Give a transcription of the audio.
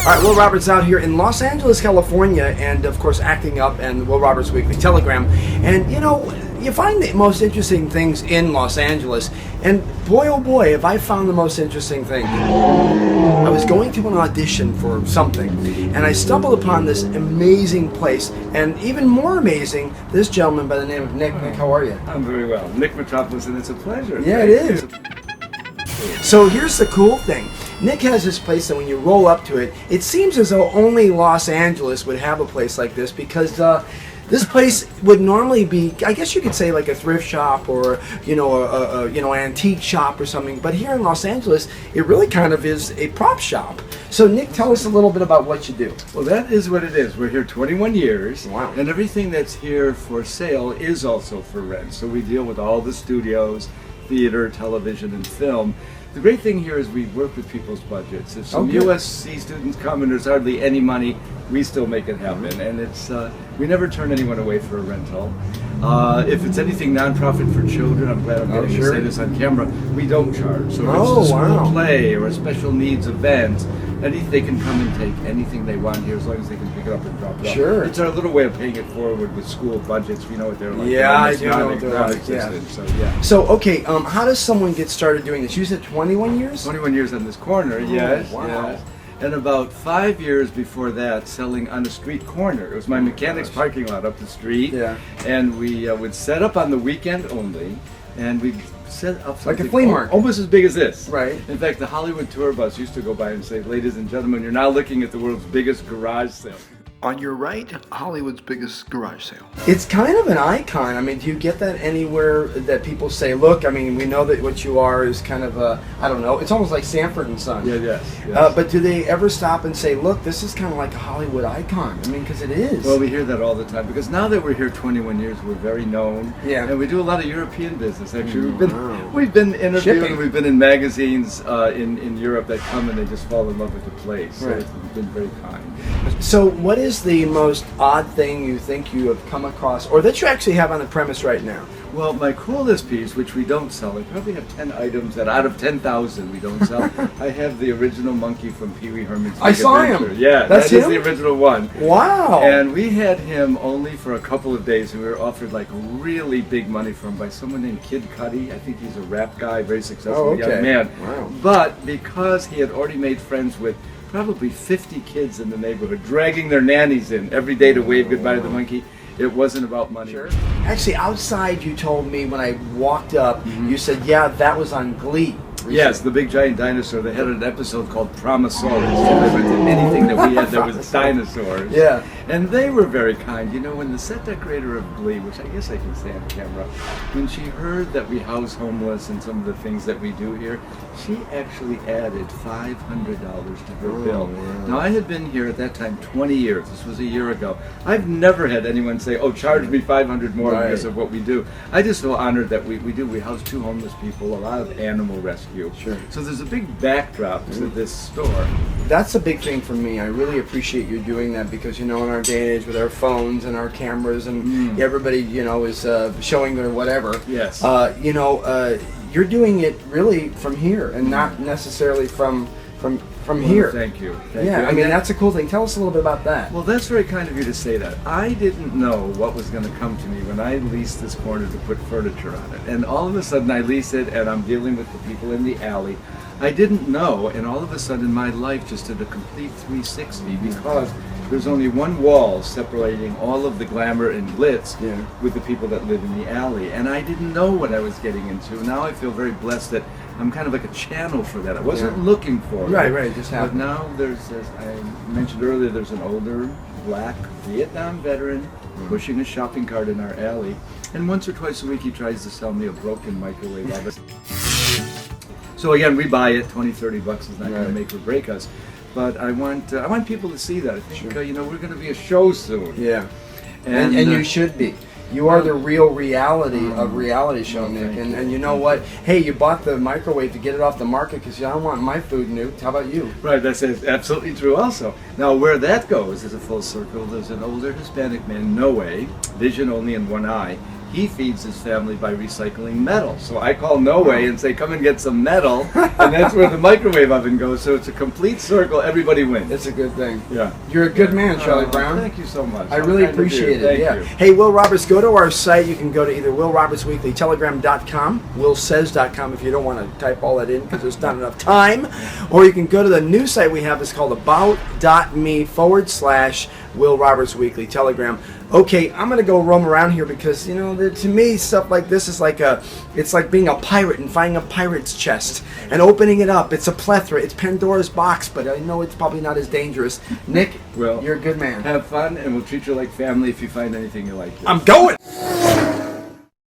All right, Will Roberts out here in Los Angeles, California, and of course Acting Up and Will Roberts Weekly Telegram. And you know, you find the most interesting things in Los Angeles, and boy oh boy have I found the most interesting thing. I was going to an audition for something, and I stumbled upon this amazing place, and even more amazing, this gentleman by the name of Nick. Nick, how are you? I'm very well. Nick Metropolis, and it's a pleasure. Yeah, it is. So here's the cool thing. Nick has this place that when you roll up to it, it seems as though only Los Angeles would have a place like this, because this place would normally be, I guess you could say, like a thrift shop or an antique shop or something. But here in Los Angeles, it really kind of is a prop shop. So Nick, tell us a little bit about what you do. Well, that is what it is. We're here 21 years. Wow. And everything that's here for sale is also for rent. So we deal with all the studios, theater, television, and film. The great thing here is we work with people's budgets. If some USC students come and there's hardly any money, we still make it happen. And it's we never turn anyone away for a rental. If it's anything nonprofit for children, I'm glad I'm getting to say this on camera, we don't charge. So if it's a school play or a special needs event, they can come and take anything they want here as long as they can pick it up and drop it off. Sure. It's our little way of paying it forward with school budgets. We know what they're like. Yeah, I do know what they're like. Yeah. So, yeah. So, okay, how does someone get started doing this? You said 21 years? 21 years on this corner, yes. Wow. Yes. And about 5 years before that, selling on a street corner. It was my mechanic's parking lot up the street. Yeah. And we would set up on the weekend only, and we'd set up like a flea market, almost as big as this. Right. In fact, the Hollywood tour bus used to go by and say, "Ladies and gentlemen, you're now looking at the world's biggest garage sale." On your right, Hollywood's biggest garage sale. It's kind of an icon. I mean, do you get that anywhere that people say, look, I mean, we know that what you are is kind of a, I don't know, it's almost like Sanford and Son. Yeah, yes. But do they ever stop and say, look, this is kind of like a Hollywood icon? I mean, because it is. Well, we hear that all the time, because now that we're here 21 years, we're very known. Yeah. And we do a lot of European business, actually. We've been interviewed, we've been in magazines in Europe that come and they just fall in love with the place. So it's been very kind. So what is the most odd thing you think you have come across, or that you actually have on the premise right now? Well, my coolest piece, which we don't sell, I probably have 10 items that out of 10,000 we don't sell. I have the original monkey from Pee Wee Herman's Big I saw Adventure. him. Yeah, That's that is him? the original one. Wow. And we had him only for a couple of days, and we were offered like really big money for him by someone named Kid Cudi. I think he's a rap guy, very successful young man. Wow. But because he had already made friends with probably 50 kids in the neighborhood, dragging their nannies in every day to wave goodbye to the monkey, it wasn't about money. Sure. Actually, outside you told me when I walked up, you said, yeah, that was on Glee. Yes, the big giant dinosaur. They had an episode called Promosaurus. Anything that we had that was dinosaurs. Yeah. And they were very kind. You know, when the set decorator of Glee, which I guess I can say on camera, when she heard that we house homeless and some of the things that we do here, she actually added $500 to her bill. Wow. Now, I had been here at that time 20 years. This was a year ago. I've never had anyone say, oh, charge me $500 more because of what we do. I just feel honored that we do. We house 2 homeless people, a lot of animal rescue. Sure. So there's a big backdrop to this store. That's a big thing for me. I really appreciate you doing that, because, you know, in our day and age with our phones and our cameras and everybody, you know, is showing their whatever. Yes. You're doing it really from here and not necessarily from here. Thank you. I mean, that's a cool thing. Tell us a little bit about that. Well, that's very kind of you to say that. I didn't know what was going to come to me when I leased this corner to put furniture on it. And all of a sudden I lease it and I'm dealing with the people in the alley. I didn't know, and all of a sudden my life just did a complete 360, because there's only one wall separating all of the glamour and glitz with the people that live in the alley. And I didn't know what I was getting into. Now I feel very blessed that I'm kind of like a channel for that. I wasn't looking for it. Right, just happened. But now there's, as I mentioned earlier, there's an older black Vietnam veteran pushing a shopping cart in our alley. And once or twice a week he tries to sell me a broken microwave oven. So again, we buy it. $20-30 is not going to make or break us. But I want people to see that. I think we're going to be a show soon. Yeah, and you should be. You are the real reality of reality show, Nick. And you know what? Hey, you bought the microwave to get it off the market because I don't want my food nuked. How about you? Right, that's absolutely true also. Now, where that goes is a full circle. There's an older Hispanic man, no way, vision only in one eye. he feeds his family by recycling metal. So I call No Way and say, come and get some metal, and that's where the microwave oven goes. So it's a complete circle. Everybody wins. It's a good thing. Yeah. You're a good man, Charlie Brown. Thank you so much. I really appreciate it. Thank Yeah. you. Hey, Will Roberts, go to our site. You can go to either willrobertsweeklytelegram.com, willsays.com if you don't want to type all that in because there's not enough time, or you can go to the new site we have. It's called about.me/Will Roberts Weekly Telegram. Okay, I'm gonna go roam around here because to me stuff like this is it's like being a pirate and finding a pirate's chest and opening it up. It's a plethora. It's Pandora's box, but I know it's probably not as dangerous. Nick, Well, you're a good man. Have fun, and we'll treat you like family if you find anything you like. I'm going.